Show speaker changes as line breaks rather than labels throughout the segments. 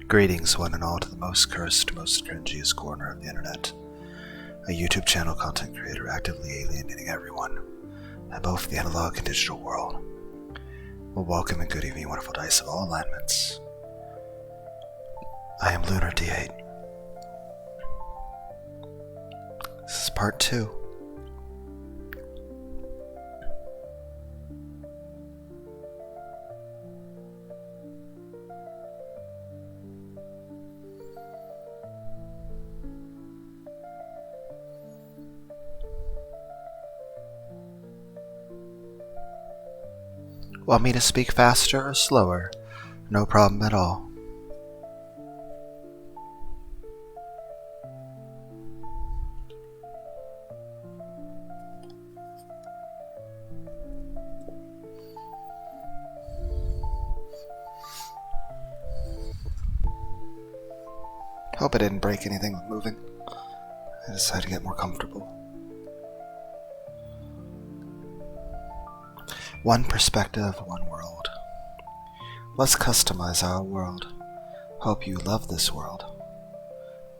Greetings, one and all, to the most cursed, most cringiest corner of the internet. A YouTube channel content creator actively alienating everyone, in both the analog and digital world. Well, welcome and good evening, wonderful dice of all alignments. I am Lunar D8. This is part 2. Want me to speak faster or slower? No problem at all. Hope I didn't break anything with moving. I decided to get more comfortable. One perspective, one world. Let's customize our world. Hope you love this world.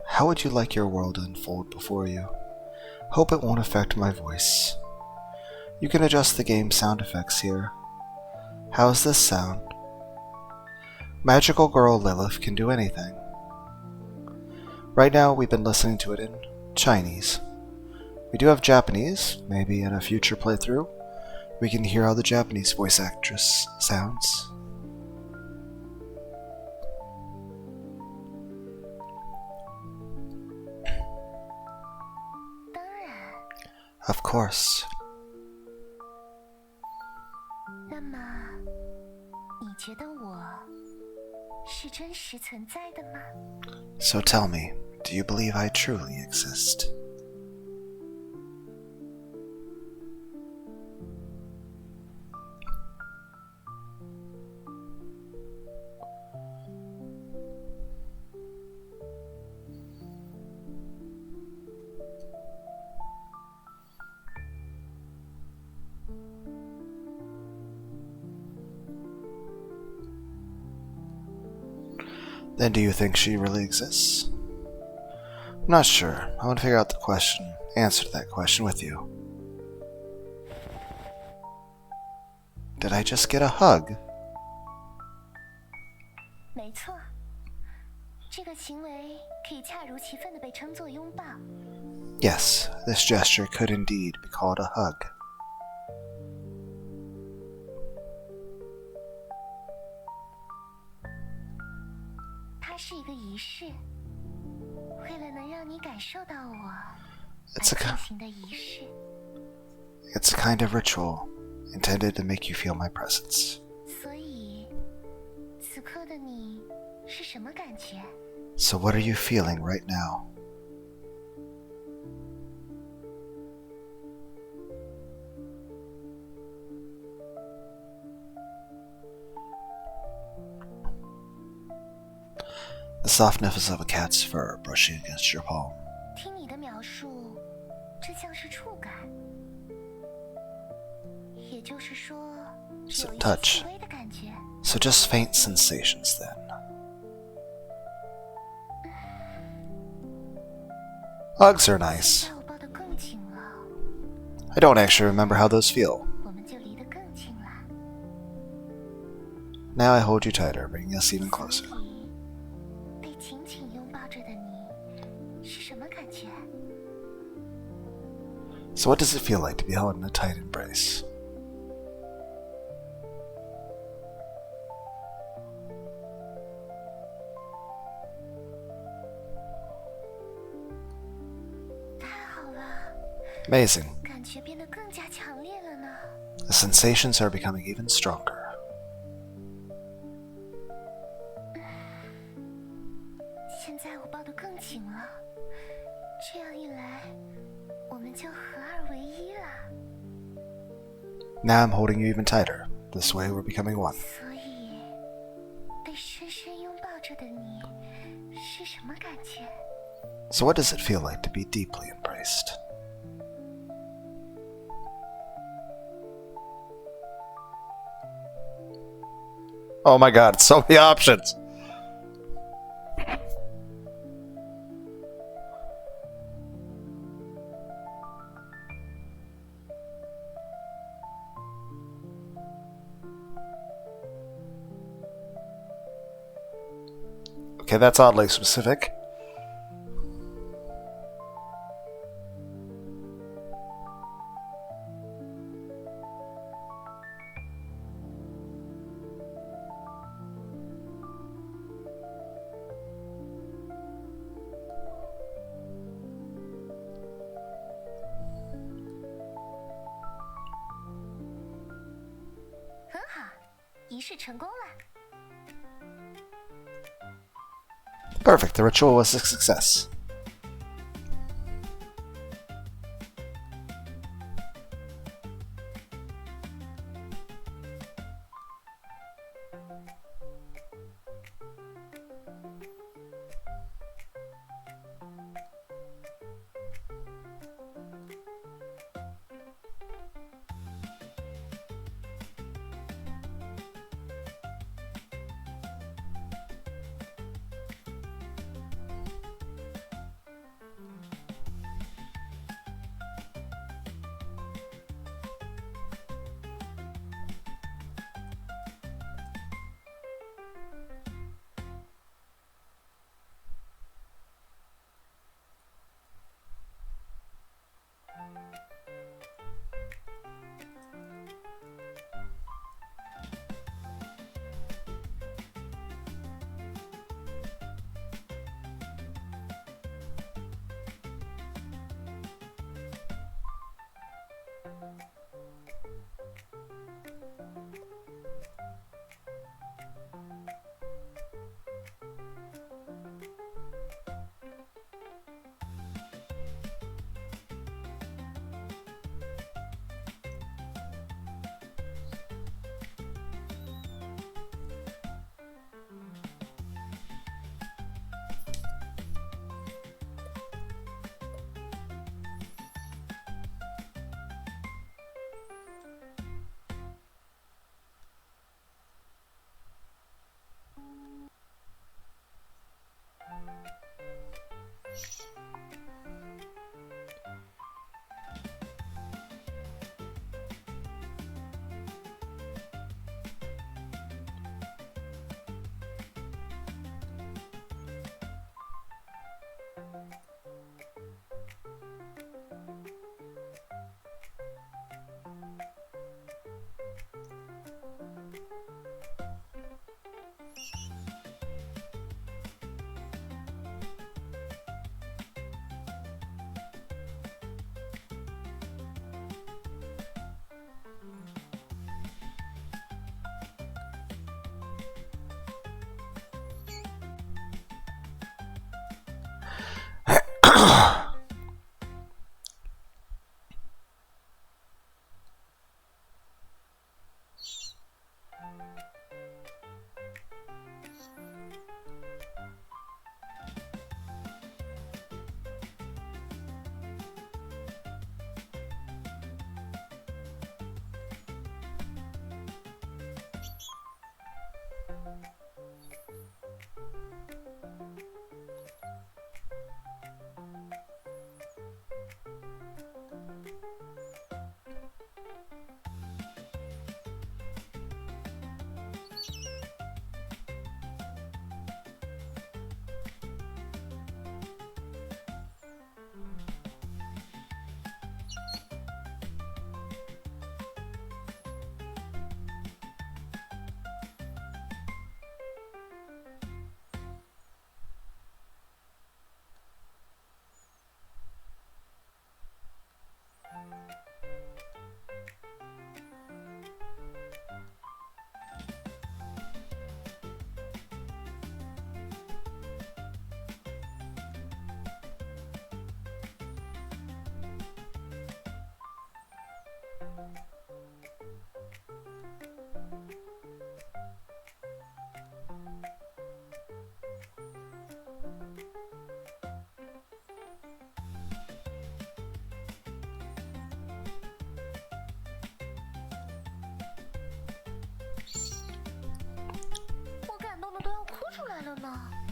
How would you like your world to unfold before you? Hope it won't affect my voice. You can adjust the game sound effects here. How's this sound? Magical girl Lilith can do anything. Right now we've been listening to it in Chinese. We do have Japanese, maybe in a future playthrough. We can hear how the Japanese voice actress sounds. Of course. So tell me, do you believe I truly exist? Then do you think she really exists? I'm not sure. I want to figure out the answer to that question with you. Did I just get a hug? Yes, this gesture could indeed be called a hug. It's a kind of ritual intended to make you feel my presence. So what are you feeling right now? The softness of a cat's fur brushing against your palm. So touch. So just faint sensations then. Hugs are nice. I don't actually remember how those feel. Now I hold you tighter, bringing us even closer. So what does it feel like to be held in a tight embrace? Amazing. The sensations are becoming even stronger. Now I'm holding you even tighter. This way we're becoming one. So what does it feel like to be deeply embraced? Oh my god, so many options! Okay, that's oddly specific. Perfect, the ritual was a success.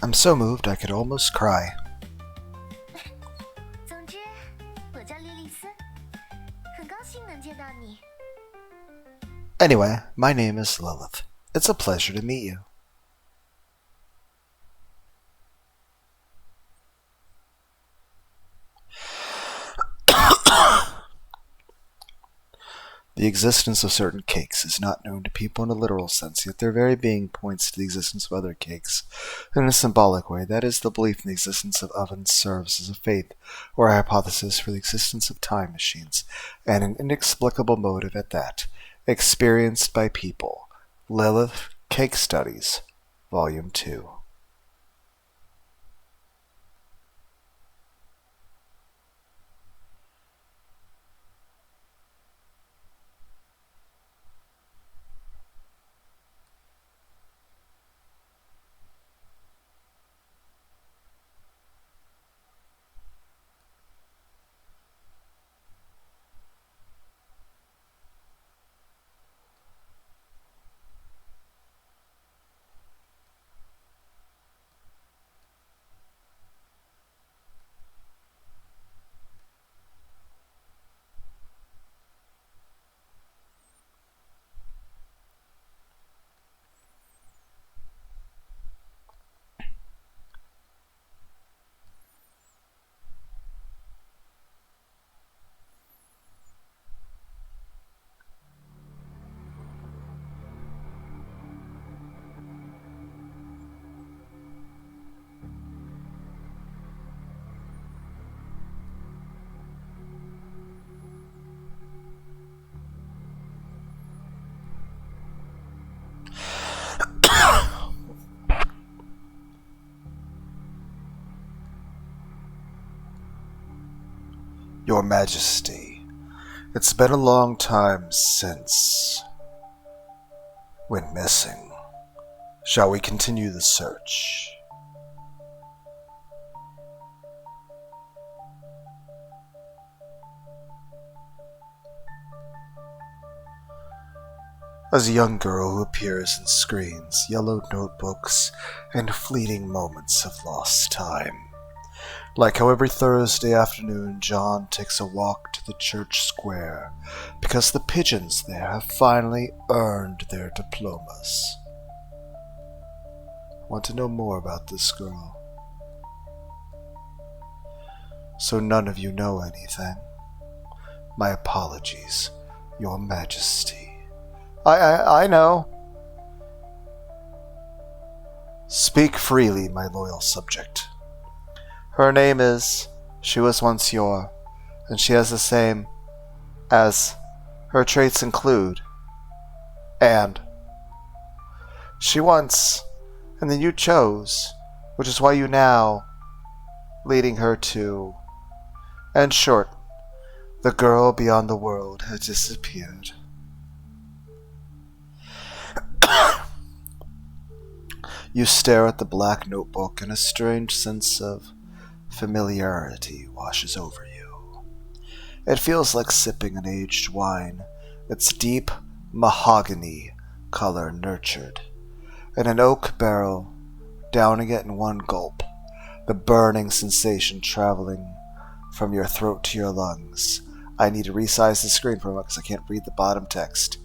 I'm so moved I could almost cry. Anyway, my name is Lilith. It's a pleasure to meet you. The existence of certain cakes is not known to people in a literal sense, yet their very being points to the existence of other cakes. In a symbolic way, that is, the belief in the existence of ovens serves as a faith or a hypothesis for the existence of time machines, and an inexplicable motive at that, experienced by people. Lilith, Cake Studies, Volume 2. Your Majesty, it's been a long time since went missing. Shall we continue the search? As a young girl who appears in screens, yellowed notebooks, and fleeting moments of lost time. Like how every Thursday afternoon John takes a walk to the church square because the pigeons there have finally earned their diplomas. Want to know more about this girl? So none of you know anything? My apologies, Your Majesty. I know. Speak freely, my loyal subject. Her name is, she was once your, and she has the same as, her traits include, and. She once, and then you chose, which is why you now, leading her to. In short, the girl beyond the world has disappeared. You stare at the black notebook and a strange sense of familiarity washes over you. It feels like sipping an aged wine, its deep mahogany color nurtured. In an oak barrel, downing it in one gulp, the burning sensation traveling from your throat to your lungs. I need to resize the screen for a moment because I can't read the bottom text,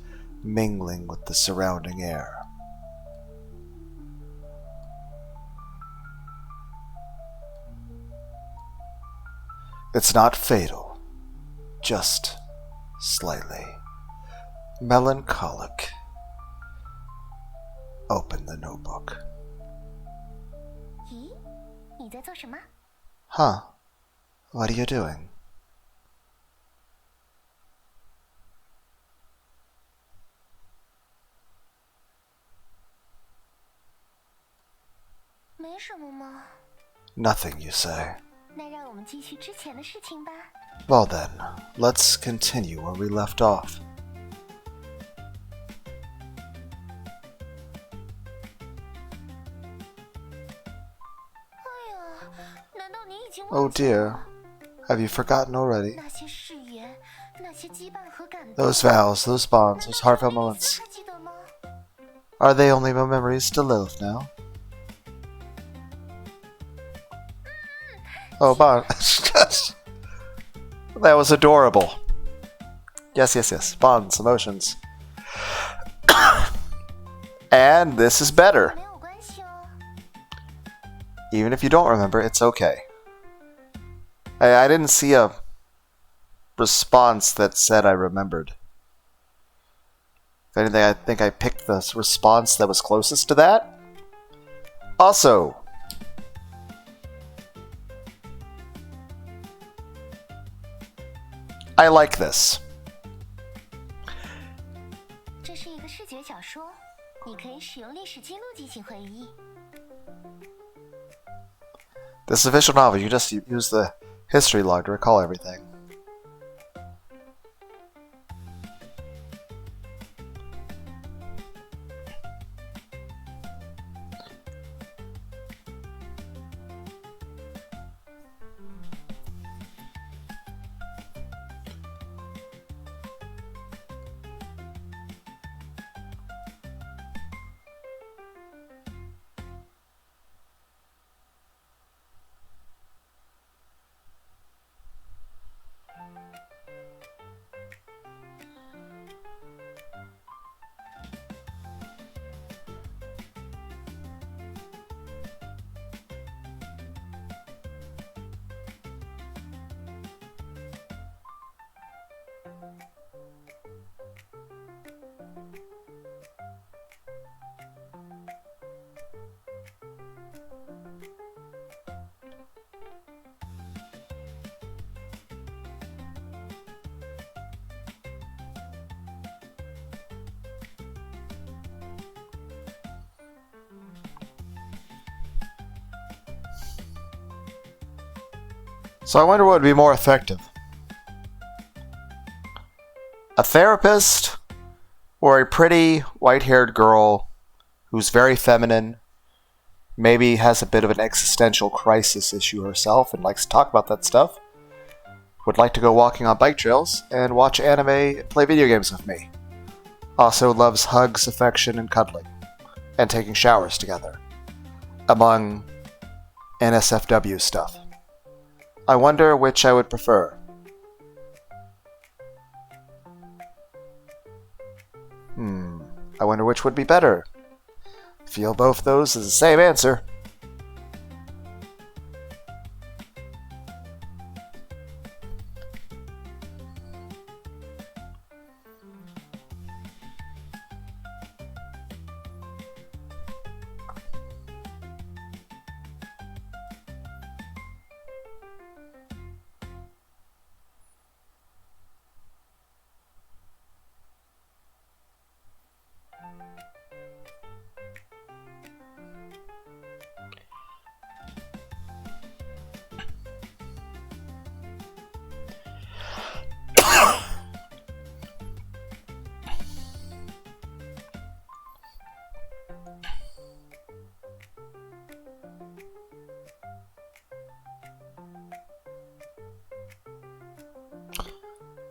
mingling with the surrounding air. It's not fatal, just slightly melancholic. Open the notebook. Huh? What are you doing? Nothing, you say. Well then, let's continue where we left off. Oh dear, have you forgotten already? Those vows, those bonds, those heartfelt moments. Are they only my memories to Lilith now? Oh, bond. That was adorable. Yes. Bonds, emotions. And this is better. Even if you don't remember, it's okay. I didn't see a response that said I remembered. If anything, I think I picked the response that was closest to that. Also, I like this. This official novel, you just use the history log to recall everything. So I wonder what would be more effective. A therapist or a pretty white-haired girl who's very feminine, maybe has a bit of an existential crisis issue herself and likes to talk about that stuff, would like to go walking on bike trails and watch anime and play video games with me. Also loves hugs, affection, and cuddling, and taking showers together, among NSFW stuff. I wonder which I would prefer. I wonder which would be better. Feel both those as the same answer.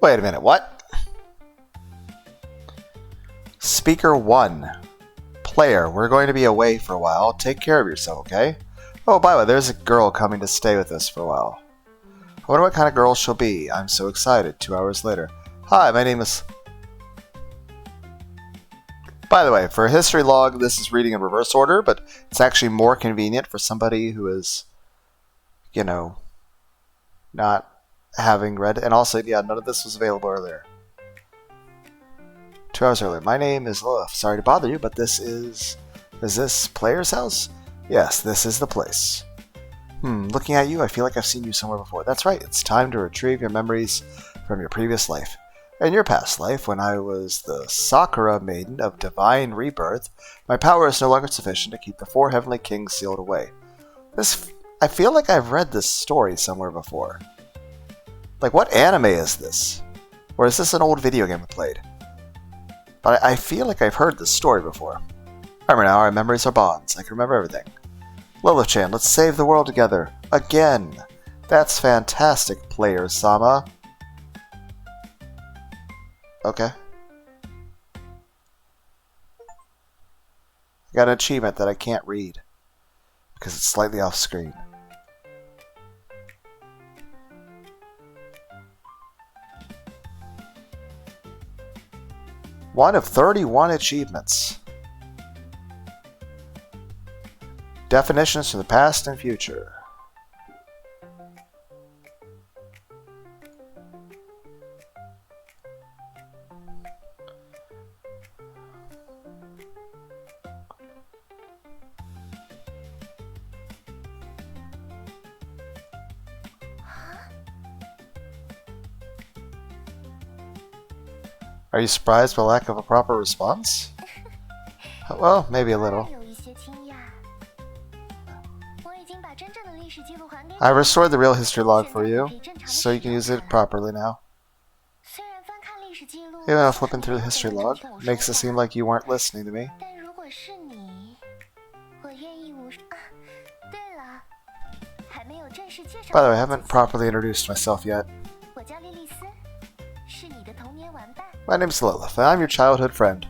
Wait a minute, what? Speaker 1. Player, we're going to be away for a while. Take care of yourself, okay? Oh, by the way, there's a girl coming to stay with us for a while. I wonder what kind of girl she'll be. I'm so excited. 2 hours later. Hi, my name is... By the way, for a history log, this is reading in reverse order, but it's actually more convenient for somebody who is, you know, not having read. And also, yeah, none of this was available earlier. 2 hours earlier. My name is... sorry to bother you, but this is... Is this Player's house? Yes, this is the place. Looking at you, I feel like I've seen you somewhere before. That's right, it's time to retrieve your memories from your previous life. In your past life, when I was the Sakura Maiden of Divine Rebirth, my power is no longer sufficient to keep the 4 Heavenly Kings sealed away. I feel like I've read this story somewhere before. Like, what anime is this? Or is this an old video game I played? But I feel like I've heard this story before. Remember now, our memories are bonds. I can remember everything. Lilith-chan, let's save the world together. Again. That's fantastic, Player-sama. Okay. I got an achievement that I can't read because it's slightly off screen. One of 31 achievements. Definitions for the past and future. Are you surprised by lack of a proper response? Well, maybe a little. I restored the real history log for you, so you can use it properly now. Even though flipping through the history log makes it seem like you weren't listening to me. By the way, I haven't properly introduced myself yet. My name's Lilith, and I'm your childhood friend.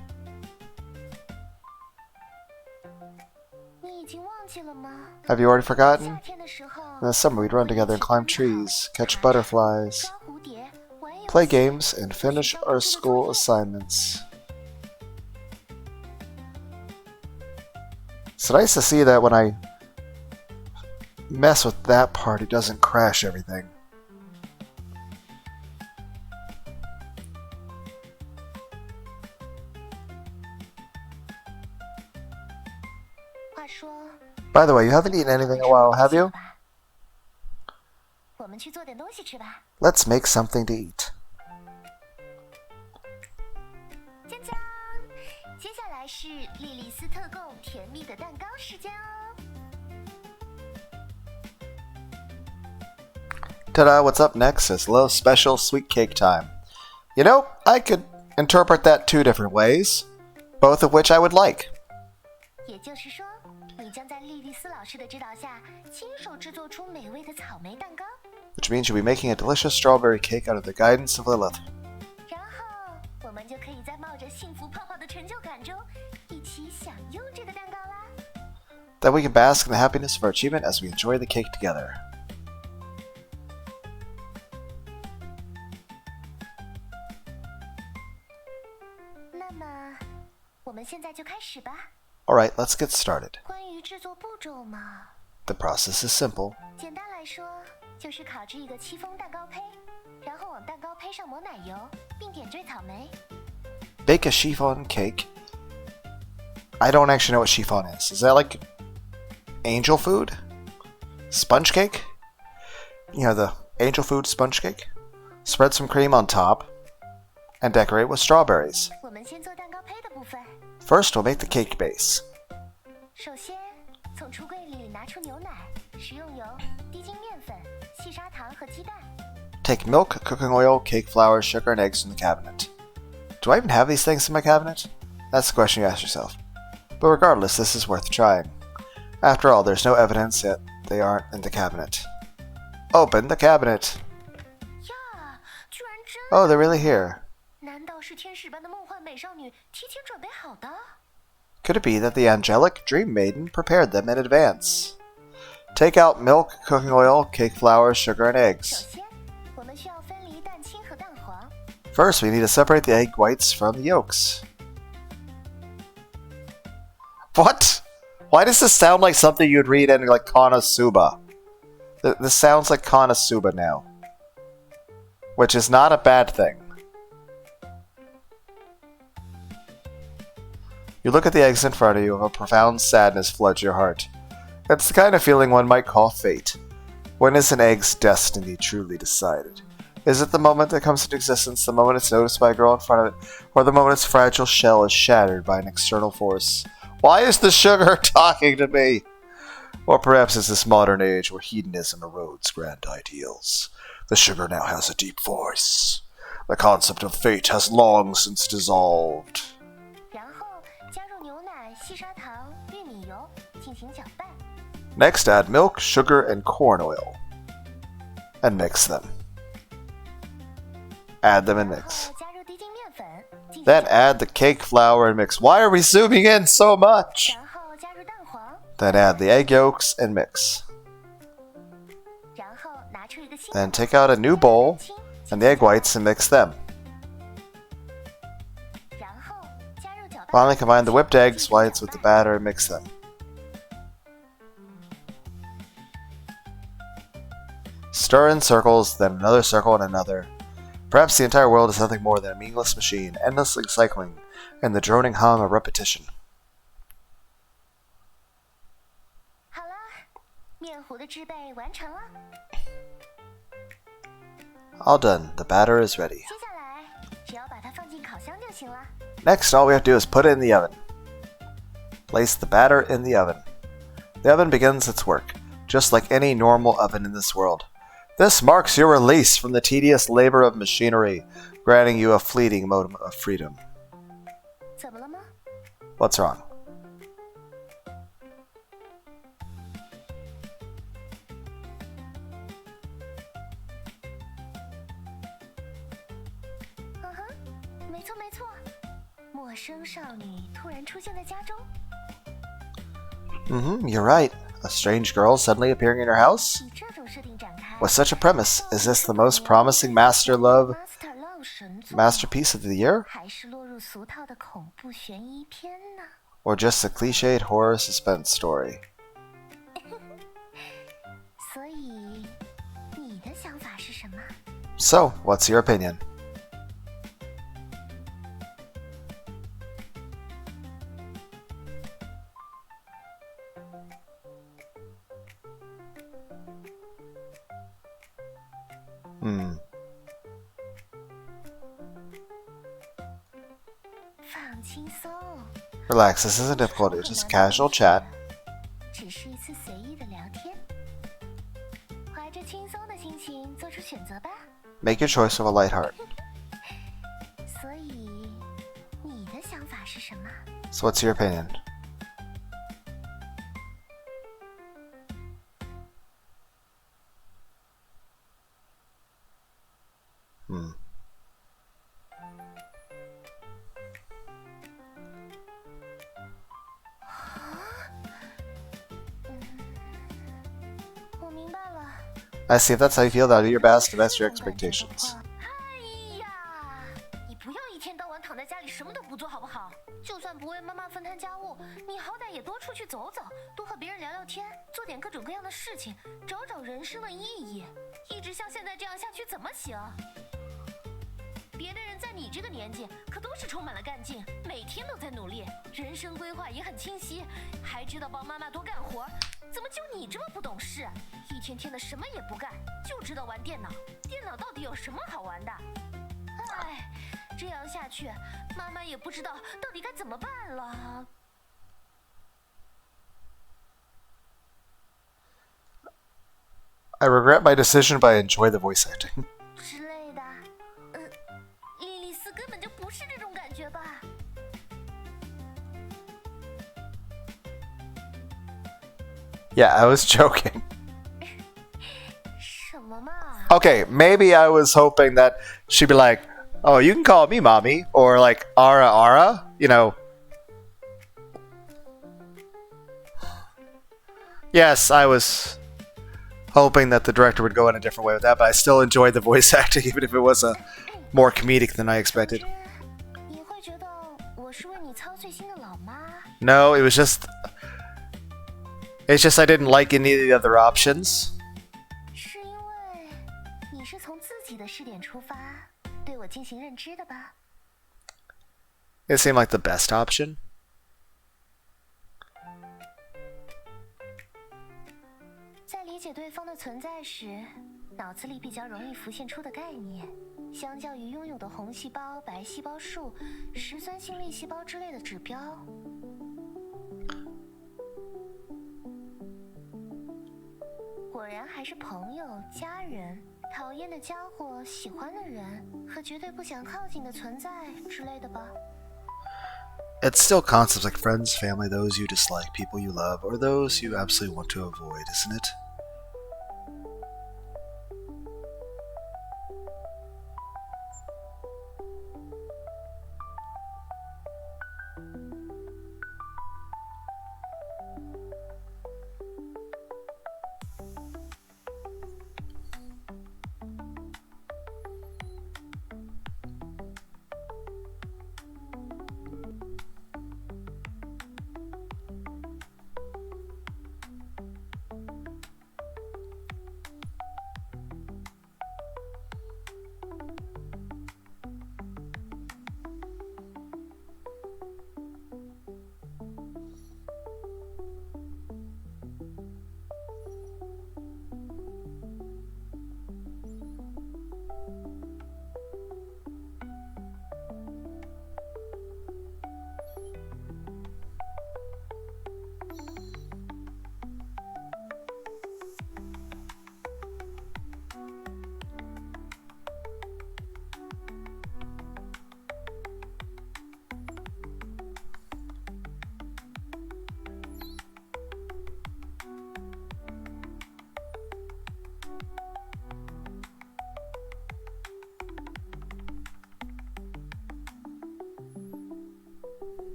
Have you already forgotten? In the summer we'd run together and climb trees, catch butterflies, play games, and finish our school assignments. It's nice to see that when I mess with that part, it doesn't crash everything. By the way, you haven't eaten anything in a while, have you? Let's make something to eat. Ta-da, what's up next is Low Special Sweet Cake Time. You know, I could interpret that two different ways, both of which I would like. Which means you'll be making a delicious strawberry cake out of the guidance of Lilith. Then we can bask in the happiness of our achievement as we enjoy the cake together. Alright, let's get started. The process is simple. Bake a chiffon cake. I don't actually know what chiffon is. Is that like angel food? Sponge cake? You know, the angel food sponge cake? Spread some cream on top and decorate with strawberries. First, we'll make the cake base. Take milk, cooking oil, cake flour, sugar, and eggs from the cabinet. Do I even have these things in my cabinet? That's the question you ask yourself. But regardless, this is worth trying. After all, there's no evidence that they aren't in the cabinet. Open the cabinet! Oh, they're really here. Could it be that the angelic dream maiden prepared them in advance? Take out milk, cooking oil, cake flour, sugar, and eggs. First, we need to separate the egg whites from the yolks. What? Why does this sound like something you'd read in like Konosuba? This sounds like Konosuba now. Which is not a bad thing. You look at the eggs in front of you and a profound sadness floods your heart. It's the kind of feeling one might call fate. When is an egg's destiny truly decided? Is it the moment that comes into existence, the moment it's noticed by a girl in front of it, or the moment its fragile shell is shattered by an external force? Why is the sugar talking to me? Or perhaps it's this modern age where hedonism erodes grand ideals. The sugar now has a deep voice. The concept of fate has long since dissolved. Next, add milk, sugar, and corn oil. And mix them. Add them and mix. Then add the cake flour and mix. Why are we zooming in so much? Then add the egg yolks and mix. Then take out a new bowl and the egg whites and mix them. Finally, combine the whipped eggs whites with the batter and mix them. Stir in circles, then another circle and another. Perhaps the entire world is nothing more than a meaningless machine, endlessly cycling, and the droning hum of repetition. All done. The batter is ready. Next, all we have to do is put it in the oven. Place the batter in the oven. The oven begins its work, just like any normal oven in this world. This marks your release from the tedious labor of machinery, granting you a fleeting moment of freedom. What's wrong? You're right. A strange girl suddenly appearing in your house? With such a premise, is this the most promising masterpiece of the year? Or just a cliched horror suspense story? So, what's your opinion? Relax, this isn't difficult, it's just casual chat. Make your choice with a light heart. So what's your opinion? I see, if that's how you feel, that'll do your best to match your expectations. I regret my decision, but I enjoy the voice acting. Yeah, I was joking. Okay, maybe I was hoping that she'd be like, oh, you can call me mommy, or like Ara, you know. Yes, I was hoping that the director would go in a different way with that, but I still enjoyed the voice acting, even if it was more comedic than I expected. No, it's just I didn't like any of the other options. It seemed like the best option. It's still concepts like friends, family, those you dislike, people you love, or those you absolutely want to avoid, isn't it?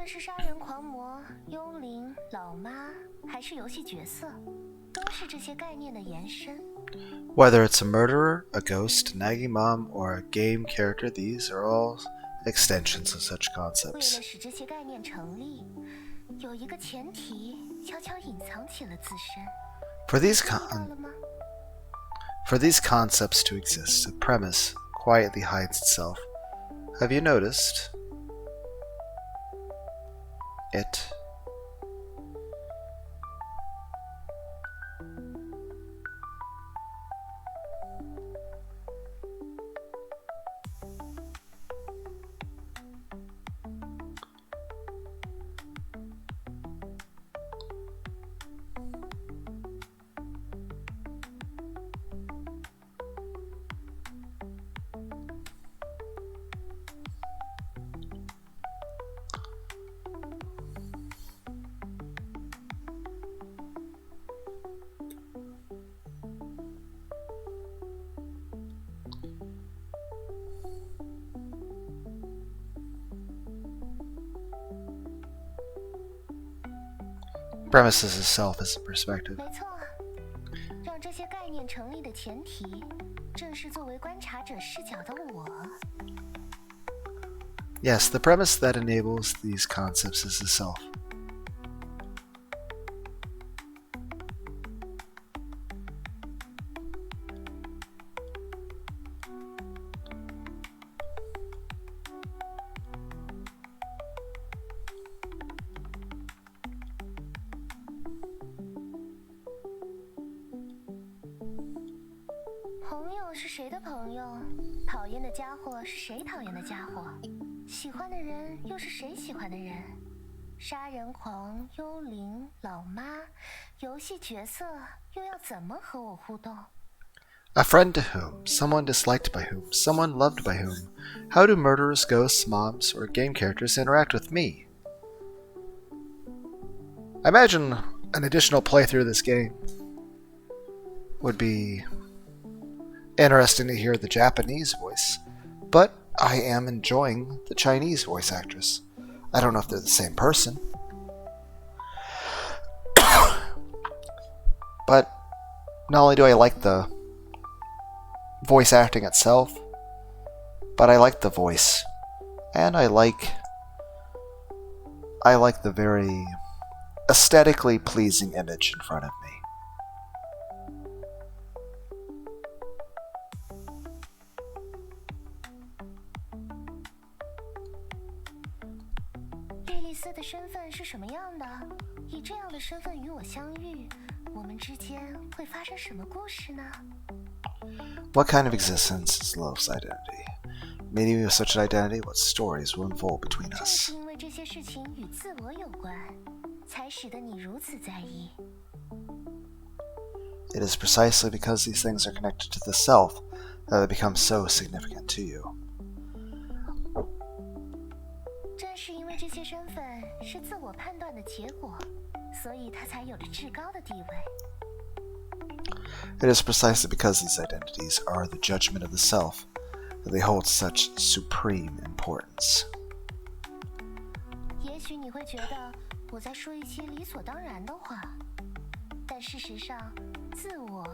论是杀人狂魔、幽灵、老妈，还是游戏角色，都是这些概念的延伸。
Whether it's a murderer, a ghost, a nagging mom, or a game character, these are all extensions of such
为
concepts.
了使这些概念成立，有一个前提悄悄隐藏起了自身。
For these
注意到了吗？
For these concepts to exist, a premise quietly hides itself. Have you noticed it? Premises itself as a perspective.
没错，让这些概念成立的前提，正是作为观察者视角的我。
Yes, the premise that enables these concepts is the self.
“朋友是谁的朋友？讨厌的家伙是谁讨厌的家伙？喜欢的人又是谁喜欢的人？杀人狂、幽灵、老妈，游戏角色又要怎么和我互动？”
A friend to whom, someone disliked by whom, someone loved by whom. How do murderers, ghosts, mobs, or game characters interact with me? I imagine an additional playthrough of this game would be interesting to hear the Japanese voice, but I am enjoying the Chinese voice actress. I don't know if they're the same person. But not only do I like the voice acting itself, but I like the voice. And I like the very aesthetically pleasing image in front of me.
莉莉丝的身份是什么样的？以这样的身份与我相遇，我们之间会发生什么故事呢？
What kind of existence is love's identity? Meeting with such an identity, what stories will unfold between
正
us?
是因为这些事情与自我有关，才使得你如此在意。
It is precisely because these things are connected to the self that they become so significant to you.
正是因为这些身份是自我判断的结果，所以它才有着至高的地位。
It is precisely because these identities are the judgment of the self that they hold such supreme importance.
也许你会觉得我在说一些理所当然的话，但事实上，自我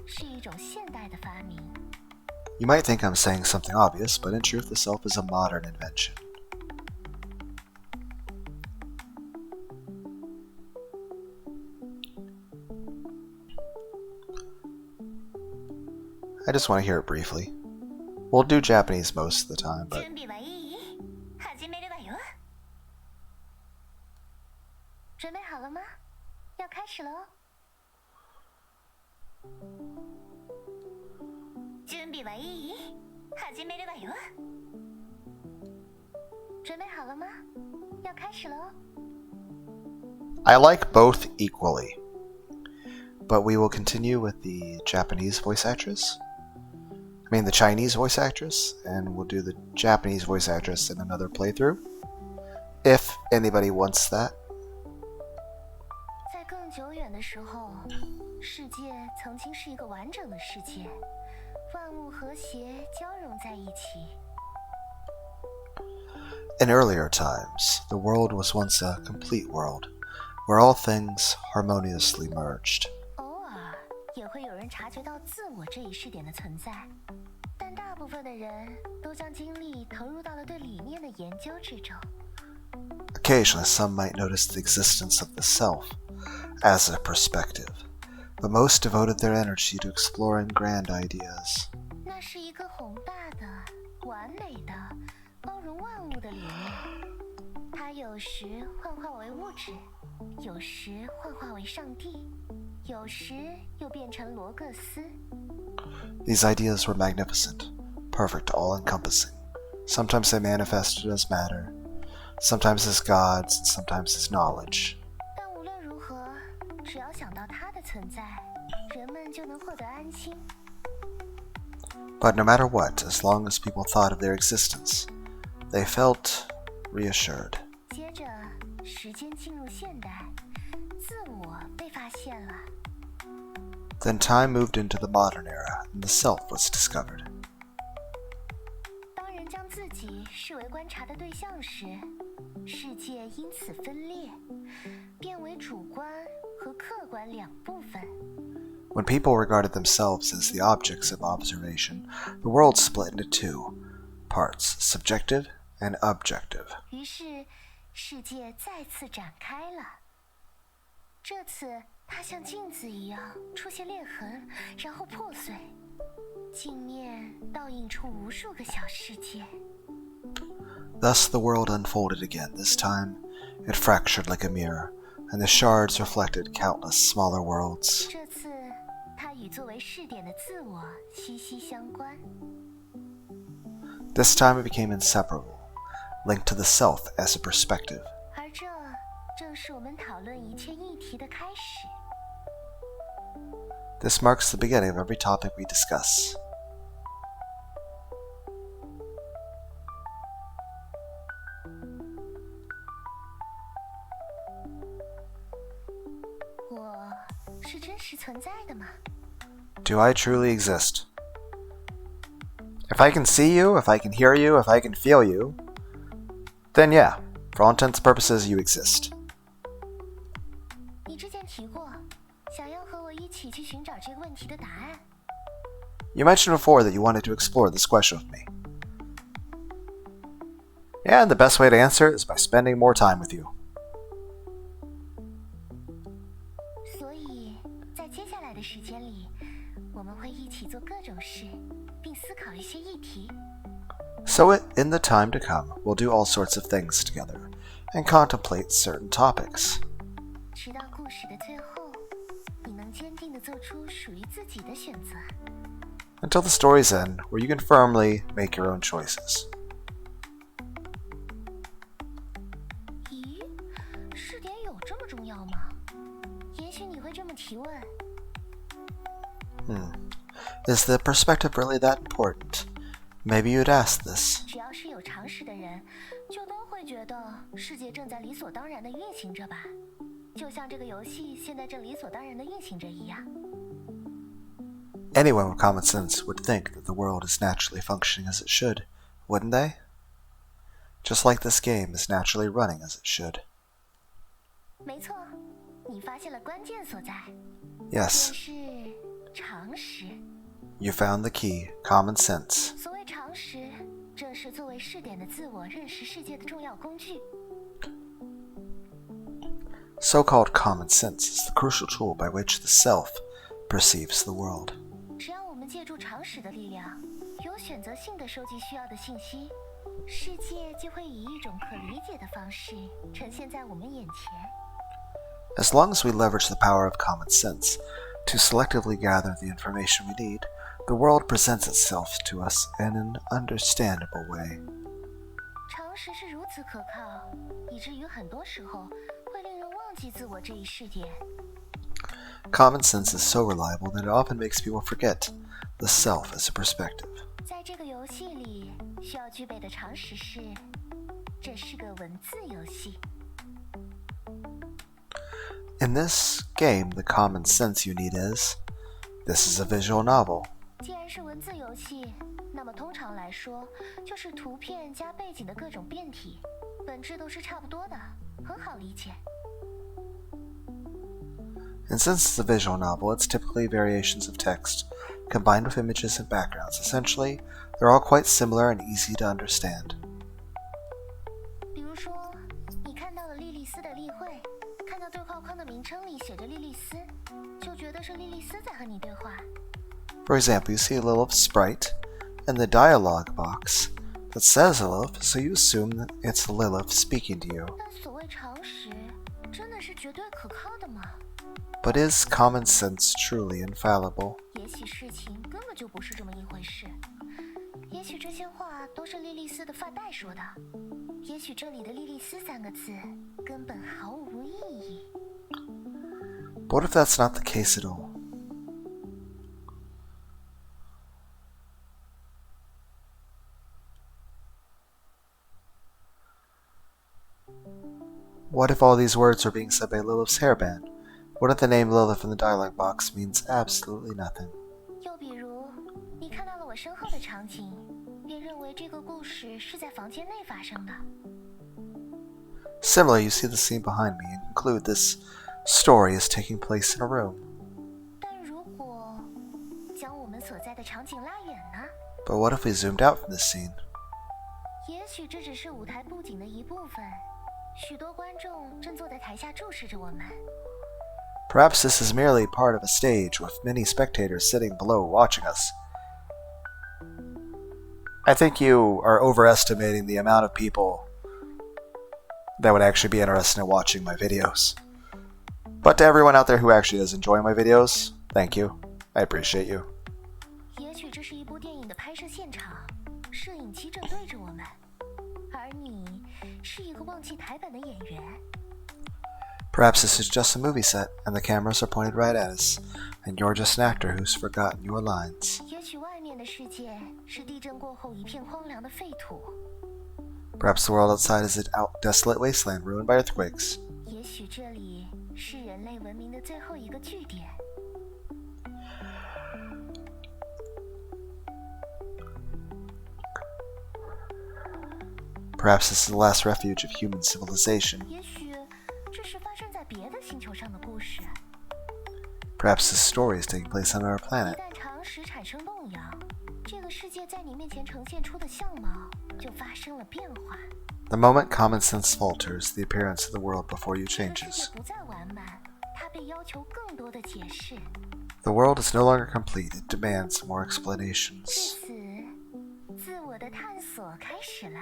是一种现代的发明。
You might think I'm saying something obvious, but in truth, the self is a modern invention. I just want to hear it briefly. We'll do Japanese most of the time, but
準備はいい？始めるわよ。准备好了吗？要开始喽。準備はいい？始めるわよ。准备好了吗？要开始喽。
I like both equally. But we will continue with the Japanese voice actress. I mean the Chinese voice actress, and we'll do the Japanese voice actress in another playthrough. If anybody wants that.
在更久远的时候，世界曾经是一个完整的世界，万物和谐交融在一起。
In earlier times, the world was once a complete world, where all things harmoniously merged.
偶尔也会有人察觉到自我这一视点的存在，但大部分的人都将精力投入到了对理念的研究之中。
Occasionally, some might notice the existence of the self as a perspective, but most devoted their energy to exploring grand ideas.
那是一个宏大的、完美的、包容万物的理念。它有时幻化为物质，有时幻化为上帝，有时又变成罗各斯。
These ideas were magnificent, perfect, all-encompassing. Sometimes they manifested as matter, sometimes as gods, and sometimes as knowledge.
但无论如何，只要想到它的存在，人们就能获得安心。
But no matter what, as long as people thought of their existence, they felt reassured.
接着，时间进入现代，自我被发现了。
Then time moved into the modern era, and the self was discovered.
当人将自己视为观察的对象时，世界因此分裂，变为主观和客观两部分。
When people regarded themselves as the objects of observation, the world split into two parts, subjective and objective.
于是，世界再次展开了。这次，它像镜子一样出现裂痕，然后破碎。镜面倒映出无数个小世界。
Thus the world unfolded again. This time, it fractured like a mirror, and the shards reflected countless smaller worlds.
这次，它与作为视点的自我息息相关。
This time it became inseparable, linked to the self as a perspective.
而这正是我们讨论一切议题的开始。
This marks the beginning of every topic we discuss.
我是真实存在的吗？
Do I truly exist? If I can see you, if I can hear you, if I can feel you, then yeah, for all intents and purposes, you exist.
你之前提过，想要和我一起去寻找这个问题的答案。
You mentioned before that you wanted to explore this question with me. And the best way to answer it is by spending more time with you.
所以在接下来的时间里，我们会一起做各种事，并思考一些议题。
So in the time to come, we'll do all sorts of things together and contemplate certain topics.
直到故事的最后，你能坚定地做出属于自己的选择。
Until the story's end, where you can firmly make your own choices.
咦，试点有这么重要吗？也许你会这么提问。
Is the perspective really that important? Maybe you'd ask this.
只要是有常识的人，就都会觉得世界正在理所当然地运行着吧，就像这个游戏现在正理所当然地运行着一样。
Anyone with common sense would think that the world is naturally functioning as it should, wouldn't they? Just like this game is naturally running as it should.
没错，你发现了关键所在。
Yes,
是常识。
you found the key, common sense.
所谓常识，正是作为视点的自我认识世界的重要工具。
So-called common sense is the crucial tool by which the self perceives the world.
只要我们借助常识的力量，有选择性地收集需要的信息，世界就会以一种可理解的方式呈现在我们眼前。
As long as we leverage the power of common sense to selectively gather the information we need, the world presents itself to us in an understandable way.
常识是如此可靠，以至于很多时候会令人忘记自我这一视点。
Common sense is so reliable that it often makes people forget the self as a perspective.
在这个游戏里，需要具备的常识是，这是个文字游戏。
In this game, the common sense you need is, this is a visual novel.
既然是文字游戏，那么通常来说，就是图片加背景的各种变体，本质都是差不多的，很好理解。
And since it's a visual novel, it's typically variations of text, combined with images and backgrounds. Essentially, they're all quite similar and easy to understand.
比如说，你看到了莉莉丝的例会，看到对话框的名称里写着莉莉丝，就觉得是莉莉丝在和你对话。
For example, you see Lilith's sprite in the dialogue box that says Lilith, so you assume that it's Lilith speaking to you.
但所谓常识，真的是绝对可靠的吗？
But is common sense truly infallible?
也许事情根本就不是这么一回事。也许这些话都是莉莉丝的发带说的。也许这里的莉莉丝三个字根本毫无意义。
But what if that's not the case at all? What if all these words are being said by Lilith's hairband? What if the name Lilith in the dialogue box means absolutely nothing?
又比如，你看到了我身后的场景，便认为这个故事是在房间内发生的。
Similarly, you see the scene behind me and conclude this story is taking place in a room.
但如果将我们所在的场景拉远呢？
But what if we zoomed out from this scene?
也许这只是舞台布景的一部分，许多观众正坐在台下注视着我们。
Perhaps this is merely part of a stage with many spectators sitting below watching us. I think you are overestimating the amount of people that would actually be interested in watching my videos. But to everyone out there who actually does enjoy my videos, thank you. I appreciate you.
也许这是一部电影的拍摄现场，摄影机正对着我们，而你是一个忘记台本的演员。
Perhaps this is just a movie set, and the cameras are pointed right at us, and you're just an actor who's forgotten your lines.
也许外面的世界是地震过后一片荒凉的废土。
Perhaps the world outside is an desolate wasteland ruined by earthquakes.
也许这里是人类文明的最后一个据点。
Perhaps this is the last refuge of human civilization.
也许这是发生在别的星球上的故事。
Perhaps this story is taking place on our
一
planet.
旦常识产生动摇，这个世界在你面前呈现出的相貌就发生了变化。
The moment common sense falters, the appearance of the world before you
这个世
changes.
界不再完满，它被要求更多的解释。
The world is no longer complete, it demands more
至
explanations.
此，自我的探索开始了。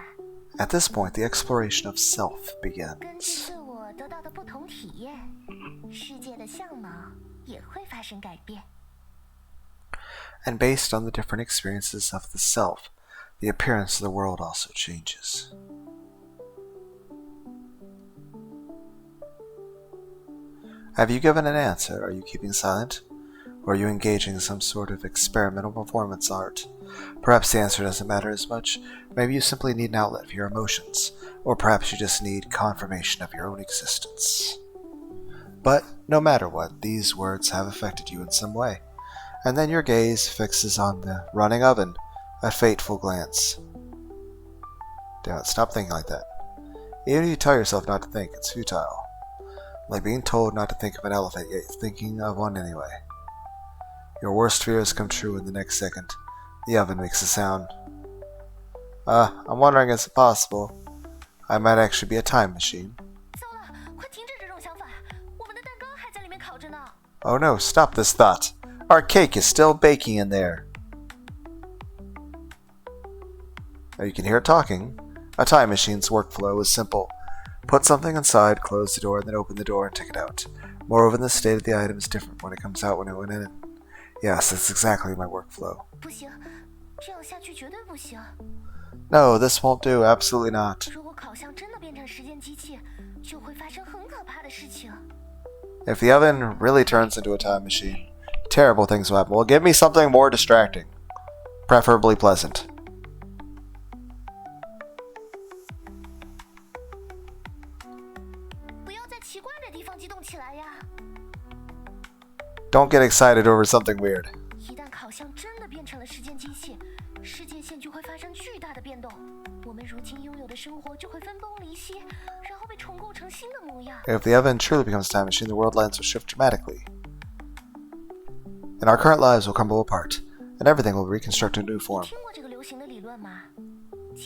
At this point, the exploration of self
根据
begins.
自我得到的不同体验，世界的相貌也会发生改变。
And based on the different experiences of the self, the appearance of the world also changes. Have you given an answer? Are you keeping silent? Or are you engaging in some sort of experimental performance art? Perhaps the answer doesn't matter as much. Maybe you simply need an outlet for your emotions. Or perhaps you just need confirmation of your own existence. But no matter what, these words have affected you in some way. And then your gaze fixes on the running oven, a fateful glance. Damn it, stop thinking like that. Even if you tell yourself not to think, it's futile. Like being told not to think of an elephant, yet thinking of one anyway. Your worst fears come true in the next second. The oven makes a sound. I'm wondering, is it possible I might actually be a time machine?
糟了，快停止这种想法！我们的蛋糕还在里面烤着呢。
Oh no, stop this thought. Our cake is still baking in there. Now you can hear it talking. A time machine's workflow is simple. Put something inside, close the door, then open the door and take it out. Moreover, the state of the item is different when it comes out when it went in. Yes, that's exactly my workflow.
不行，这样下去绝对不行。
No, this won't do, absolutely not.
如果烤箱真的变成时间机器，就会发生很可怕的事情。
If the oven really turns into a time machine, terrible things will happen. Well, give me something more distracting. Preferably pleasant.
Don't
get excited over something weird.
一旦烤箱真的变成了时间机器，世界现巨大的变动，我们如今拥有的生活就会分崩离析，然后被重构成新的模样。
If the oven truly becomes a time machine, the world lines will shift dramatically. And our current lives will crumble apart, and everything will reconstruct in a new form.
听过这个流行的理论吗？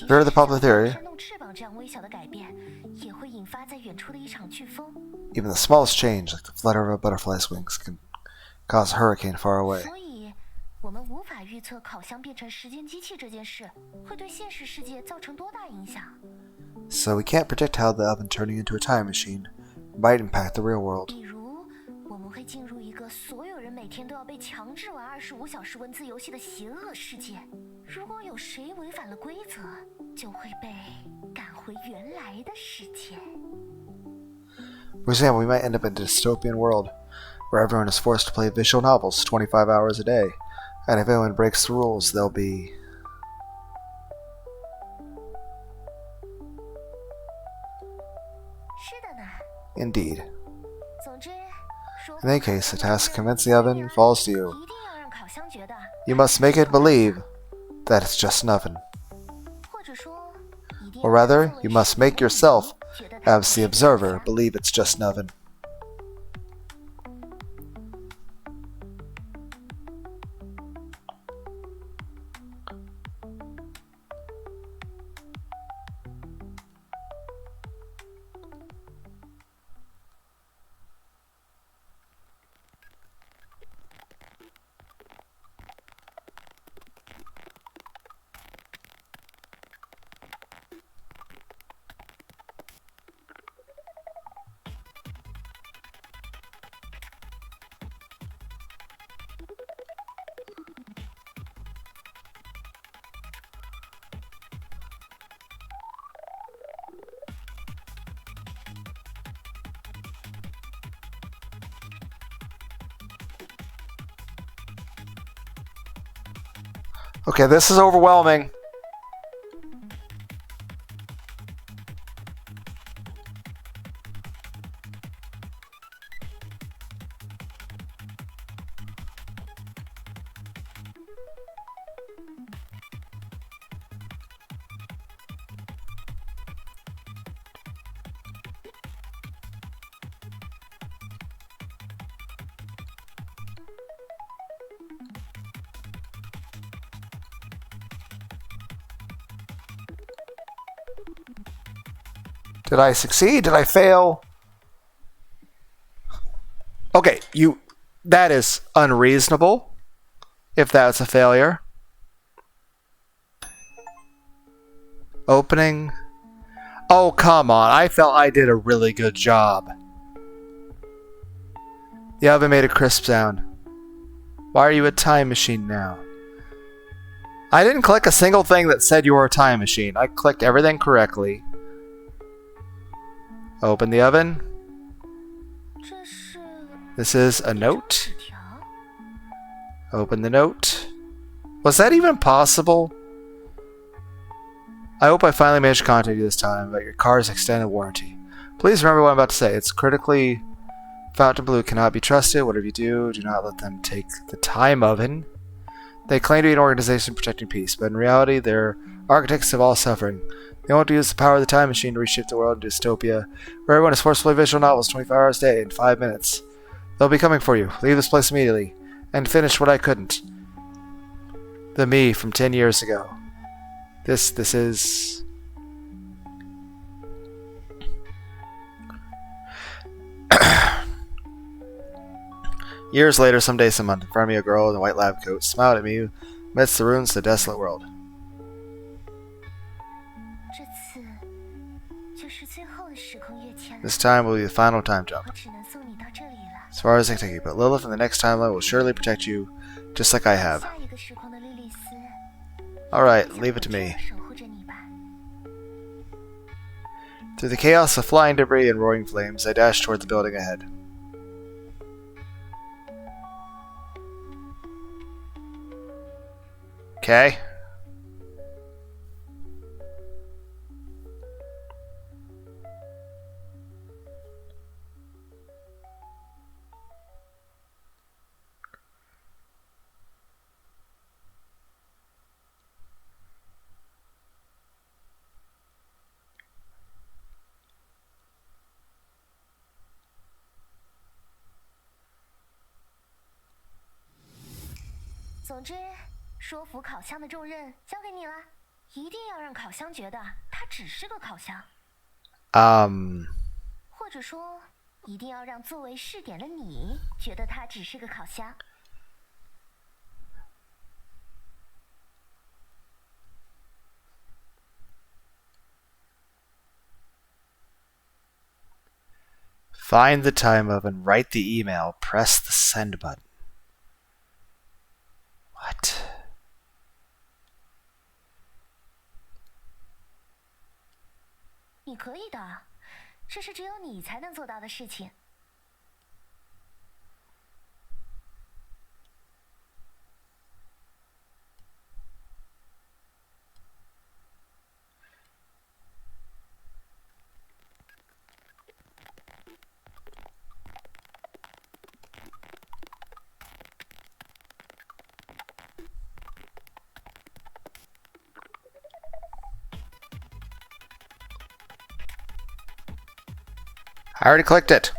Heard the popular theory.
扇动翅膀这样微小的改变，也会引发在远处的一场飓风。
Even the smallest change, like the flutter of a butterfly's wings, can cause a hurricane far away.
所以，我们无法预测烤箱变成时间机器这件事会对现实世界造成多大影响。
So we can't predict how the oven turning into a time machine might impact the real world.
比如，我们会进入一个所有人每天都要被强制玩25小时文字游戏的邪恶世界。如果有谁违反了规则，就会被赶回原来的世界。
For example, we might end up in a dystopian world where everyone is forced to play visual novels 25 hours a day, and if anyone breaks the rules, they'll be...
是的呢。
Indeed.
总之，说
In any case, the task of convincing the oven falls to you.
一定要让烤箱觉得，
You must make it believe that it's just an oven.
或者说，一定
Or
要
rather,
让作为
you must
世界
make
公民
yourself
觉得它
as
是
the
一个
observer
烤箱
believe it's just an oven. Okay, this is overwhelming. Did I succeed? Did I fail? Okay, that is unreasonable. If that's a failure. Opening. Oh, come on. I felt I did a really good job. The oven made a crisp sound. Why are you a time machine now? I didn't click a single thing that said you were a time machine. I clicked everything correctly. Open the oven.
这是
This is a
一张
note.
纸条。
Open the note. Was that even possible? I hope I finally managed to contact you this time about your car's extended warranty. Please remember what I'm about to say. It's critically... Fontainebleau cannot be trusted. Whatever you do, do not let them take the time oven. They claim to be an organization protecting peace, but in reality, they're architects of all suffering. They want to use the power of the time machine to reshape the world into dystopia, where everyone is forced to play visual novels 24 hours a day in 5 minutes. They'll be coming for you. Leave this place immediately, and finish what I couldn't. The me from 10 years ago. This is... Years later, some day, some month, in front of me, a girl in a white lab coat smiled at me amidst the ruins of the desolate world.
这次就是最后的时空跃迁了，
This time will be the final time jump.
我只能送你到这里了。
As far as I can take you, but Lilith in the next timeline will surely protect you, just like I have.
下一个时空的莉莉丝，
Alright, leave it to me.
守护着你吧。
Through the chaos of flying debris and roaring flames, I dashed toward the building ahead. Okay.
总之，说服烤箱的重任交给你了，一定要让烤箱觉得它只是个烤箱。或者说，一定要让作为试点的你觉得它只是个烤箱。
Find the time oven, write the email, press the send button. What?
你可以的，这是只有你才能做到的事情。
I already clicked it.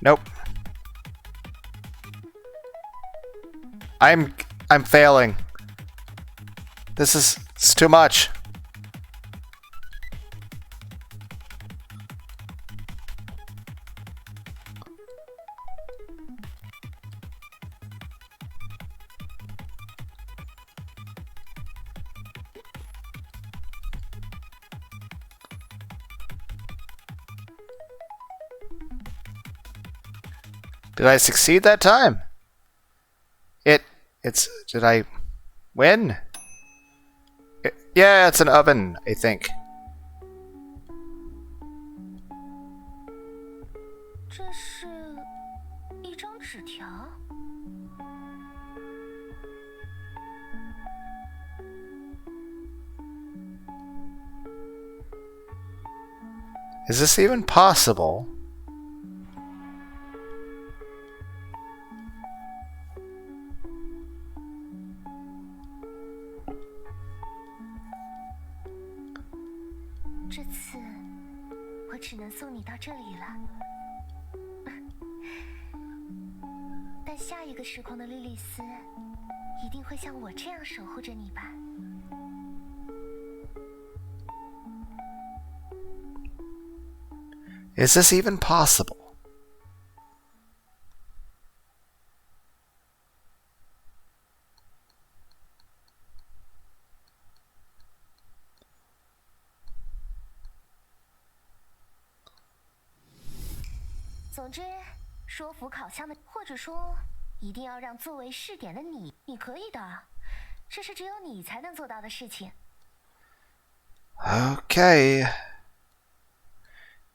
Nope. I'm failing. It's too much. Did I succeed that time? Did I win? Yeah, it's an oven, I think.
这是一张纸条。
Is this even possible?
这次我只能送你到这里了，但下一个时空的莉莉丝一定会像我这样守护着你吧。
Is this even possible?
“总之，说服烤箱的，或者说，一定要让作为试点的你，你可以的，这是只有你才能做到的事情。”
Okay.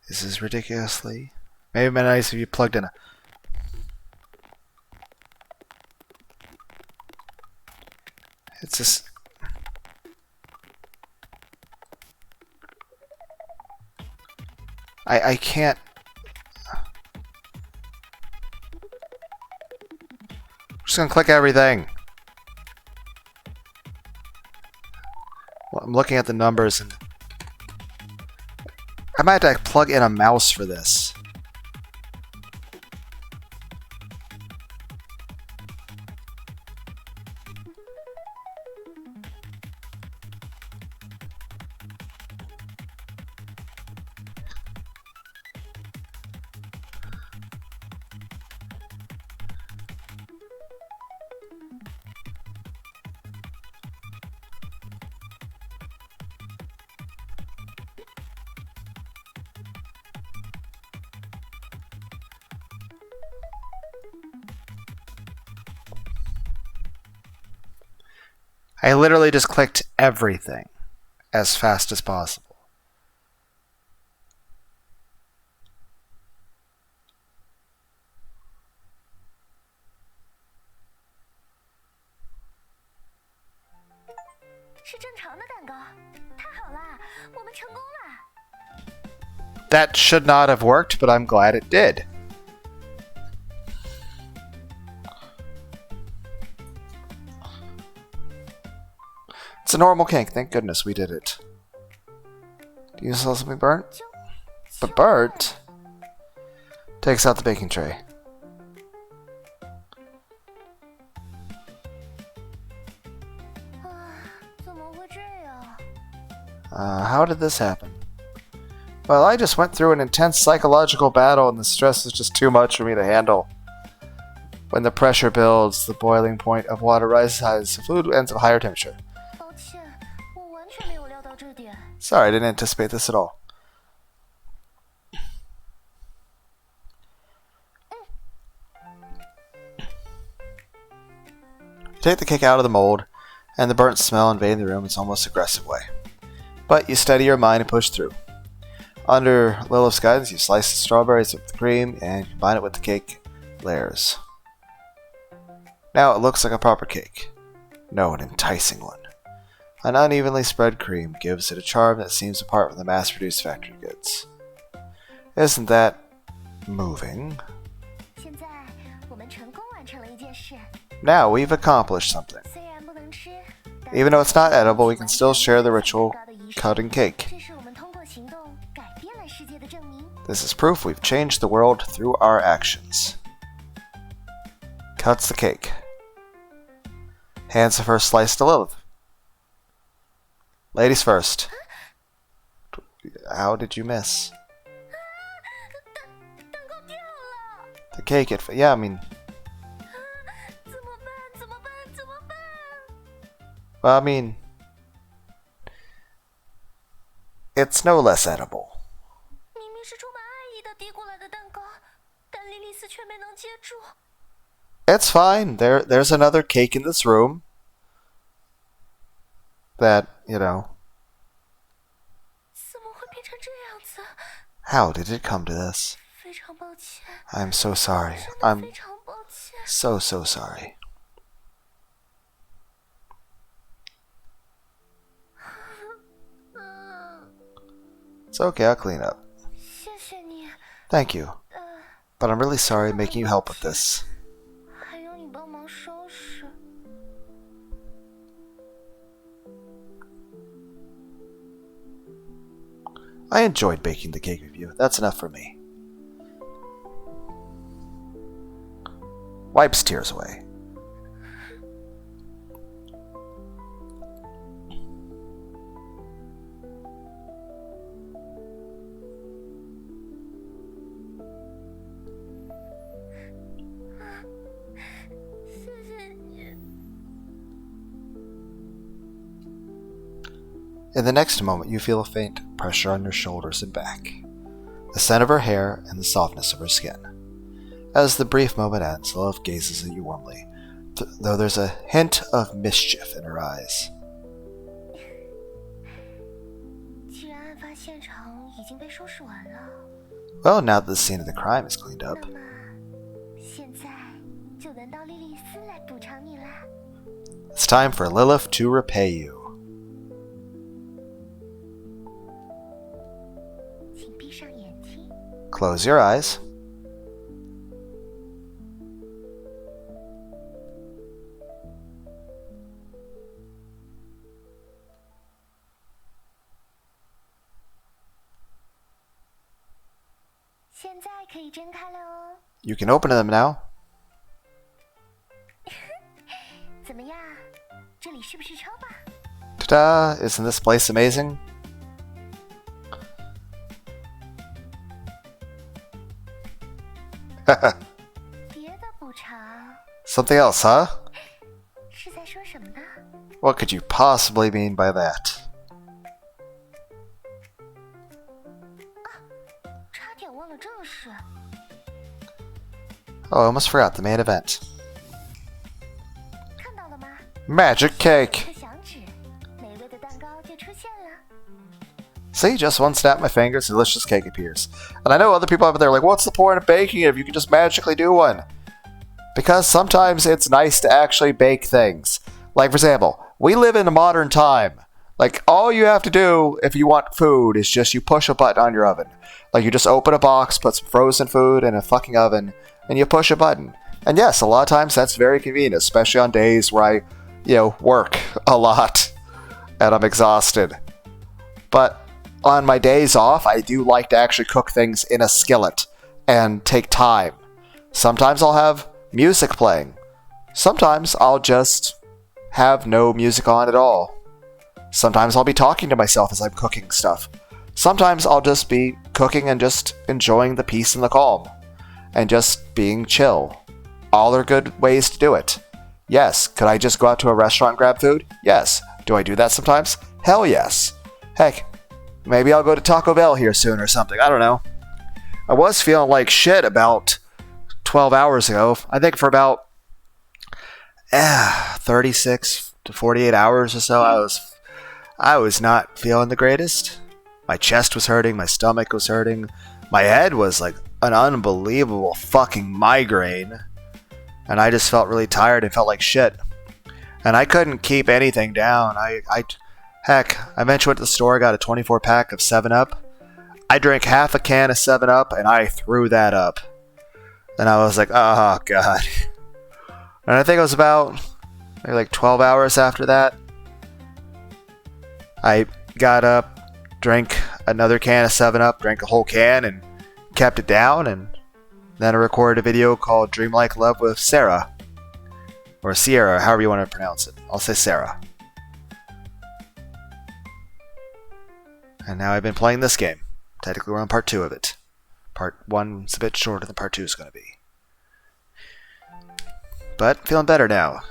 This is ridiculously. Maybe it'd be nice if you plugged in a. It's just. I can't. I'm just gonna click everything. Well, I'm looking at the numbers and I might have to plug in a mouse for this. I literally just clicked everything as fast as possible. That should not have worked, but I'm glad it did. It's a normal cake. Thank goodness we did it. Do you smell something burnt? But burnt? Takes out the baking tray. How did this happen? Well, I just went through an intense psychological battle and the stress is just too much for me to handle. When the pressure builds, the boiling point of water rises, the food ends at a higher temperature. Sorry, I didn't anticipate this at all. You take the cake out of the mold, and the burnt smell invading the room in its almost aggressive way. But you steady your mind and push through. Under Lilith's guidance, you slice the strawberries with the cream and combine it with the cake layers. Now it looks like a proper cake. No, an enticing one. An unevenly spread cream gives it a charm that seems apart from the mass-produced factory goods. Isn't that moving? Now we've accomplished something. Even though it's not edible, we can still share the ritual cutting cake. This is proof we've changed the world through our actions. Cuts the cake. Hands the first slice to Lilith. Ladies first. How did you miss? The cake, yeah, I mean... Well, I mean... It's no less edible. It's fine. There's another cake in this room. That, you know... How did it come to this? I'm so sorry. I'm so sorry. It's okay, I'll clean up. Thank you. But I'm really sorry making you help with this. I enjoyed baking the cake with you. That's enough for me. Wipes tears away. In the next moment, you feel a faint pressure on your shoulders and back, the scent of her hair and the softness of her skin. As the brief moment ends, Lilith gazes at you warmly, though there's a hint of mischief in her eyes. Well, now that the scene of the crime is cleaned up, it's time for Lilith to repay you. Close your eyes. You can open them now. Ta-da! Isn't this place amazing? Something else, huh? What could you possibly mean by that? Oh, I almost forgot the main event. Magic cake! See, just one snap of my fingers, delicious cake appears. And I know other people out there are like, what's the point of baking it if you can just magically do one? Because sometimes it's nice to actually bake things. Like, for example, we live in a modern time. Like, all you have to do if you want food is just you push a button on your oven. Like, you just open a box, put some frozen food in a fucking oven, and you push a button. And yes, a lot of times that's very convenient, especially on days where I, work a lot. and I'm exhausted. But on my days off, I do like to actually cook things in a skillet and take time. Sometimes I'll have music playing. Sometimes I'll just have no music on at all. Sometimes I'll be talking to myself as I'm cooking stuff. Sometimes I'll just be cooking and just enjoying the peace and the calm. And just being chill. All are good ways to do it. Yes, could I just go out to a restaurant and grab food? Yes. Do I do that sometimes? Hell yes. Heck, maybe I'll go to Taco Bell here soon or something. I don't know. I was feeling like shit about 12 hours ago. I think for about 36 to 48 hours or so, I was not feeling the greatest. My chest was hurting, my stomach was hurting, my head was like an unbelievable fucking migraine, and I just felt really tired and felt like shit. And I couldn't keep anything down. Heck, I eventually went to the store, got a 24 pack of 7-Up. I drank half a can of 7-Up and I threw that up. And I was like, oh god. And I think it was about maybe like 12 hours after that. I got up, drank another can of 7-Up, drank a whole can, and kept it down. And then I recorded a video called Dreamlike Love with Sarah. Or Sierra, however you want to pronounce it. I'll say Sarah. And now I've been playing this game. Technically we're on part 2 of it. Part 1's a bit shorter than part 2 is going to be. But feeling better now.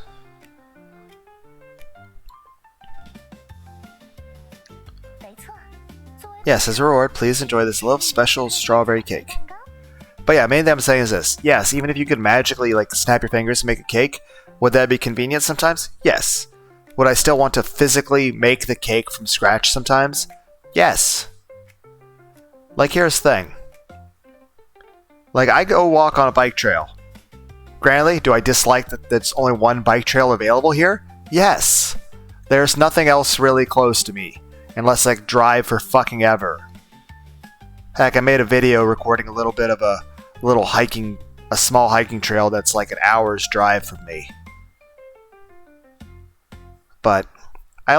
Yes, as a reward, please enjoy this little special strawberry cake. But yeah, main thing I'm saying is this. Yes, even if you could magically like snap your fingers and make a cake, would that be convenient sometimes? Yes. Would I still want to physically make the cake from scratch sometimes? Yes. Like here's the thing. Like I go walk on a bike trail. Granted, do I dislike that there's only one bike trail available here? Yes. There's nothing else really close to me. Unless I drive for fucking ever. Heck, I made a video recording a little bit of a small hiking trail that's like an hour's drive from me. But I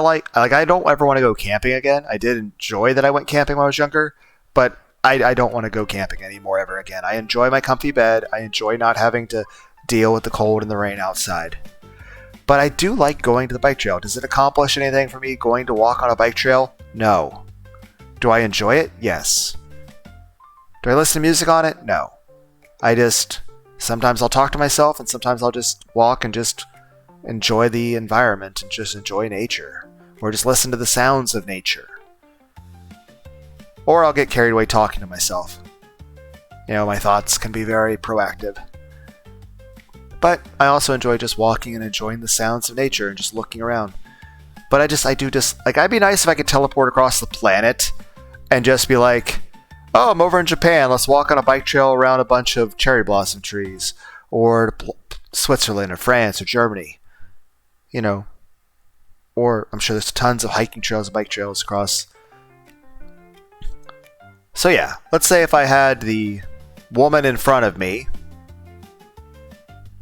don't ever want to go camping again. I did enjoy that I went camping when I was younger, but I don't want to go camping anymore ever again. I enjoy my comfy bed. I enjoy not having to deal with the cold and the rain outside. But I do like going to the bike trail. Does it accomplish anything for me going to walk on a bike trail? No. Do I enjoy it? Yes. Do I listen to music on it? No. Sometimes I'll talk to myself and sometimes I'll just walk and just enjoy the environment and just enjoy nature. Or just listen to the sounds of nature. Or I'll get carried away talking to myself. You know, my thoughts can be very proactive. But I also enjoy just walking and enjoying the sounds of nature and just looking around. But I'd be nice if I could teleport across the planet and just be like, oh, I'm over in Japan, let's walk on a bike trail around a bunch of cherry blossom trees. Or Switzerland or France or Germany. You know. Or I'm sure there's tons of hiking trails and bike trails across. So yeah, let's say if I had the woman in front of me,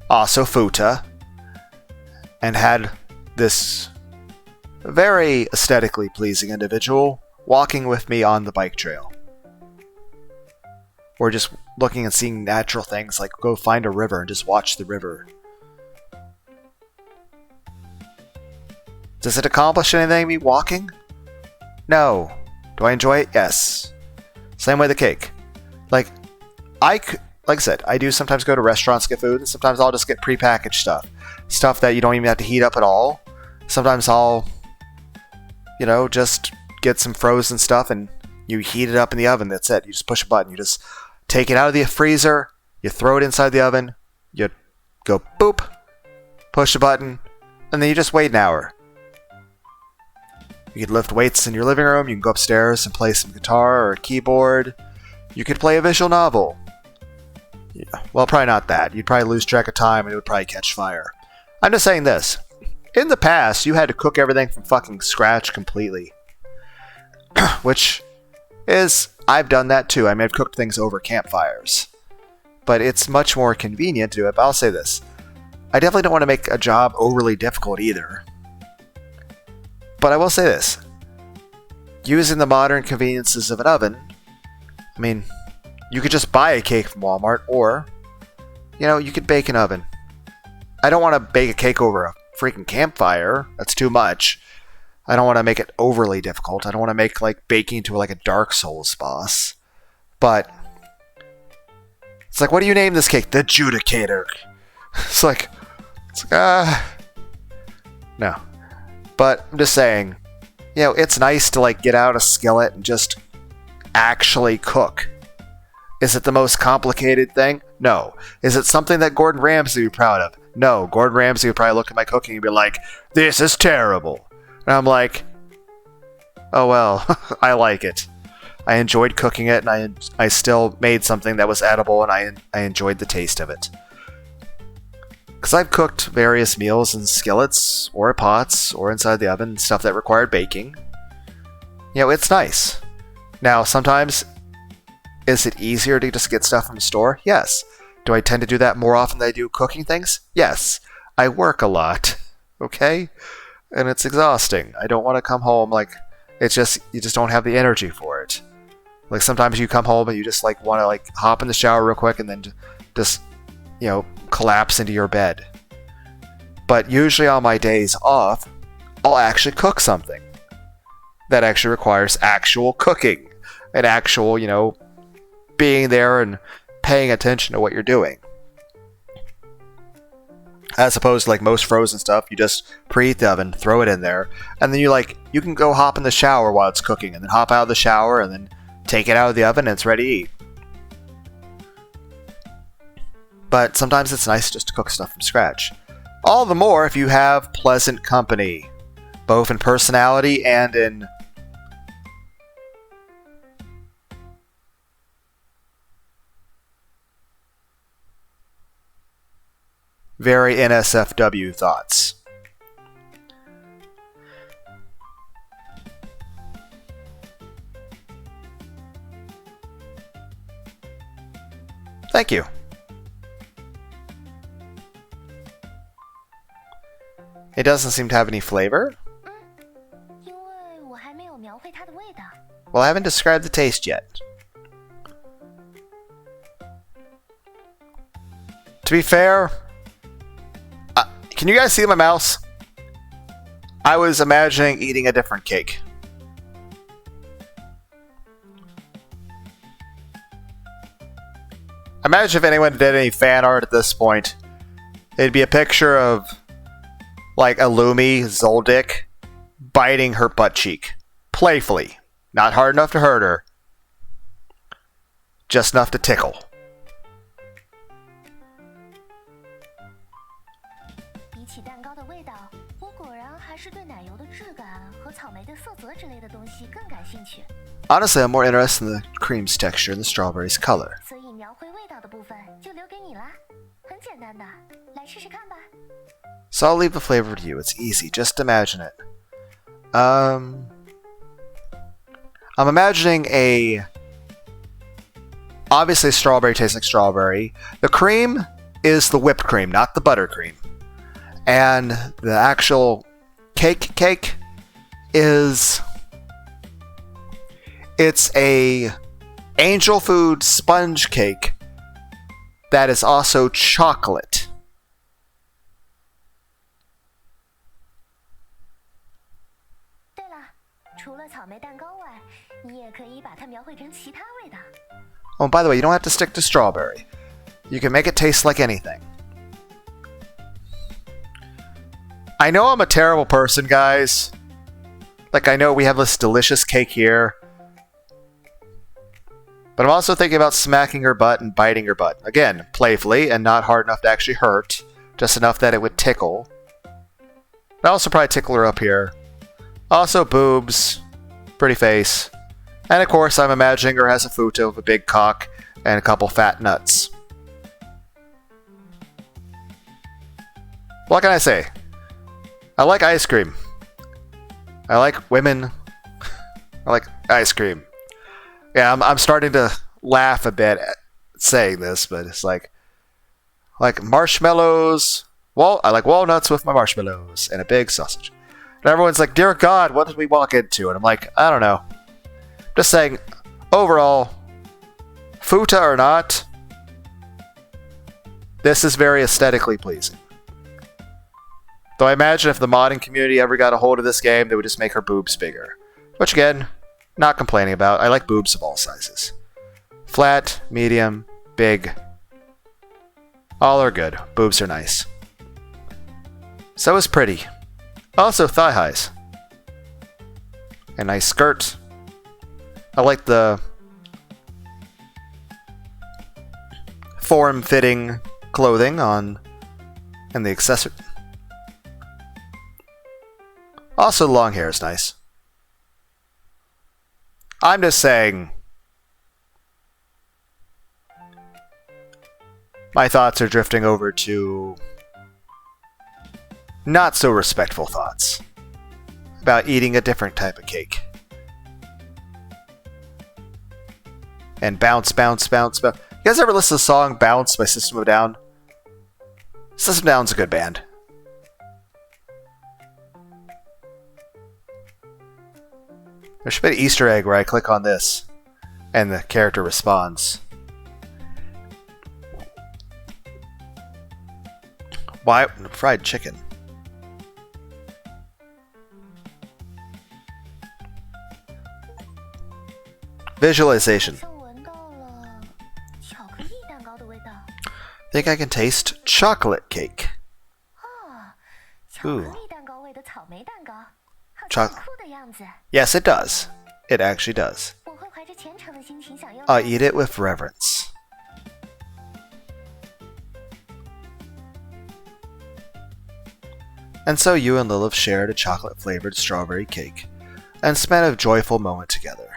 also Futa, and had this very aesthetically pleasing individual walking with me on the bike trail. Or just looking and seeing natural things, like go find a river and just watch the river. Does it accomplish anything, me walking? No. Do I enjoy it? Yes. Same way the cake. Like I said, I do sometimes go to restaurants to get food, and sometimes I'll just get prepackaged stuff. Stuff that you don't even have to heat up at all. Sometimes I'll, just get some frozen stuff and you heat it up in the oven. That's it. You just push a button. You just take it out of the freezer, you throw it inside the oven, you go boop, push a button, and then you just wait an hour. You could lift weights in your living room, you can go upstairs and play some guitar or a keyboard. You could play a visual novel. Yeah, well, probably not that. You'd probably lose track of time and it would probably catch fire. I'm just saying this. In the past, you had to cook everything from fucking scratch completely. Which is, I've done that too. I mean, I've cooked things over campfires. But it's much more convenient to do it. But I'll say this. I definitely don't want to make a job overly difficult either. But I will say this. Using the modern conveniences of an oven, I mean, you could just buy a cake from Walmart, or, you could bake an oven. I don't want to bake a cake over a freaking campfire. That's too much. I don't want to make it overly difficult. I don't want to make, baking to, a Dark Souls boss. But it's like, what do you name this cake? The Judicator. It's like, no. But I'm just saying, it's nice to, get out a skillet and just actually cook. Is it the most complicated thing? No. Is it something that Gordon Ramsay would be proud of? No. Gordon Ramsay would probably look at my cooking and be like, this is terrible. And I'm like, oh well, I like it. I enjoyed cooking it, and I still made something that was edible, and I enjoyed the taste of it. Because I've cooked various meals in skillets, or pots, or inside the oven, stuff that required baking. It's nice. Now, sometimes, is it easier to just get stuff from the store? Yes. Do I tend to do that more often than I do cooking things? Yes. I work a lot. Okay? And it's exhausting. I don't want to come home you just don't have the energy for it. Sometimes you come home and you just want to hop in the shower real quick and then just collapse into your bed. But usually on my days off, I'll actually cook something that actually requires actual cooking and actual, being there and paying attention to what you're doing. As opposed to most frozen stuff, you just preheat the oven, throw it in there, and then you can go hop in the shower while it's cooking, and then hop out of the shower, and then take it out of the oven, and it's ready to eat. But sometimes it's nice just to cook stuff from scratch. All the more if you have pleasant company, both in personality and in very NSFW thoughts. Thank you. It doesn't seem to have any flavor. Well, I haven't described the taste yet. To be fair, can you guys see my mouse? I was imagining eating a different cake. Imagine if anyone did any fan art at this point. It'd be a picture of Illumi Zoldyck biting her butt cheek. Playfully. Not hard enough to hurt her. Just enough to tickle.
比起蛋糕的味道，我果然还是对奶油的质感和草莓的色泽之类的东西更感兴趣。
Honestly, I'm more interested in the cream's texture and the strawberry's color.
所以描绘味道的部分就留给你啦，很简单的，来试试看吧。
So I'll leave the flavor to you. It's easy. Just imagine it. I'm imagining obviously strawberry tastes like strawberry. The cream is the whipped cream, not the buttercream. And the actual cake is... It's a angel food sponge cake that is also chocolate. Oh, by the way, you don't have to stick to strawberry. You can make it taste like anything. I know I'm a terrible person, guys. I know we have this delicious cake here. But I'm also thinking about smacking her butt and biting her butt. Again, playfully and not hard enough to actually hurt. Just enough that it would tickle. I'd also probably tickle her up here. Also boobs. Pretty face. And of course, I'm imagining her has a futo of a big cock and a couple fat nuts. What can I say? I like ice cream. I like women. I like ice cream. Yeah, I'm starting to laugh a bit at saying this, but it's like marshmallows. I like walnuts with my marshmallows and a big sausage. And everyone's like, dear God, what did we walk into? And I'm like, I don't know. Just saying, overall, futa or not, this is very aesthetically pleasing. Though I imagine if the modding community ever got a hold of this game, they would just make her boobs bigger. Which again, not complaining about. I like boobs of all sizes. Flat, medium, big. All are good. Boobs are nice. So is pretty. Also thigh highs. A nice skirt. I like the form-fitting clothing on and the accessory. Also, long hair is nice. I'm just saying, my thoughts are drifting over to not so respectful thoughts about eating a different type of cake. And bounce, bounce, bounce, bounce. You guys ever listen to the song Bounce by System of a Down? System of a Down's a good band. There should be an Easter egg where I click on this and the character responds. Why? Fried chicken. Visualization. Think I can taste chocolate cake. Ooh. Yes, it does. It actually does. Eat it with reverence. And so you and Lilith shared a chocolate-flavored strawberry cake and spent a joyful moment together.